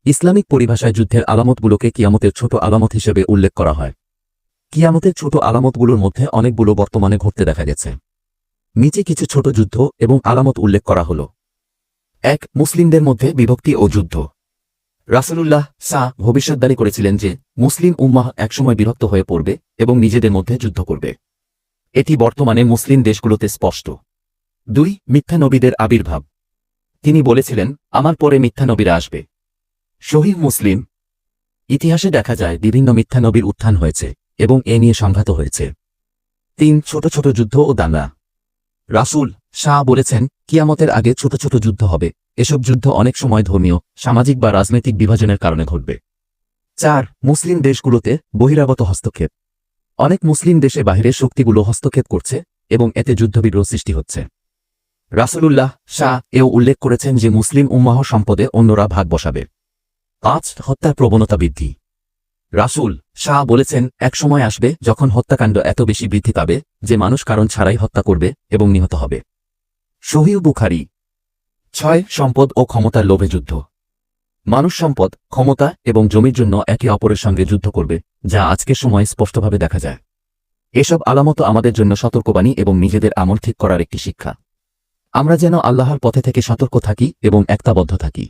Islamic পরিভাষায় যুদ্ধের আলামতগুলোকে কিয়ামতের ছোট আলামত হিসেবে উল্লেখ করা হয়। কিয়ামতের ছোট আলামতগুলোর মধ্যে অনেকগুলো বর্তমানে ঘটতে দেখা গেছে। নিচে কিছু ছোট যুদ্ধ এবং আলামত উল্লেখ করা হল। ১. মুসলিমদের মধ্যে বিভক্তি ও যুদ্ধ। রাসূলুল্লাহ ভবিষ্যদ্বাণী করেছিলেন যে মুসলিম উম্মাহ একসময় বিভক্ত হয়ে পড়বে এবং নিজেদের মধ্যে যুদ্ধ করবে। এটি বর্তমানে মুসলিম দেশগুলোতে স্পষ্ট। ২. মিথ্যা নবীদের আবির্ভাব। তিনি বলেছিলেন, আমার পরে মিথ্যা নবীরা আসবে। সহিহ মুসলিম। ইতিহাসে দেখা যায় বিভিন্ন মিথ্যা নবীর উত্থান হয়েছে এবং এ নিয়ে সংঘাত হয়েছে। ৩. ছোট ছোট যুদ্ধ ও দাঙ্গা। রাসূল বলেছেন, কিয়ামতের আগে ছোট ছোট যুদ্ধ হবে। এসব যুদ্ধ অনেক সময় ধর্মীয়, সামাজিক বা রাজনৈতিক বিভাজনের কারণে ঘটবে। ৪. মুসলিম দেশগুলোতে বহিরাগত হস্তক্ষেপ। অনেক মুসলিম দেশে বাহিরের শক্তিগুলো হস্তক্ষেপ করছে এবং এতে যুদ্ধবিগ্রহ সৃষ্টি হচ্ছে। রাসূলুল্লাহ এও উল্লেখ করেছেন যে মুসলিম উম্মাহ সম্পদে অন্যরা ভাগ বসাবে। ৫. হত্যার প্রবণতা বৃদ্ধি। রাসূল বলেছেন, এক সময় আসবে যখন হত্যাকাণ্ড এত বেশি বৃদ্ধি পাবে যে মানুষ কারণ ছাড়াই হত্যা করবে এবং নিহত হবে। সহিহ বুখারী। ৬. সম্পদ ও ক্ষমতার লোভে যুদ্ধ। মানুষ সম্পদ, ক্ষমতা এবং জমির জন্য একে অপরের সঙ্গে যুদ্ধ করবে, যা আজকের সময়ে স্পষ্টভাবে দেখা যায়। এসব আলামত আমাদের জন্য সতর্কবাণী এবং নিজেদের আমল ঠিক করার একটি শিক্ষা। আমরা যেন আল্লাহর পথে থেকে সতর্ক থাকি এবং একতাবদ্ধ থাকি।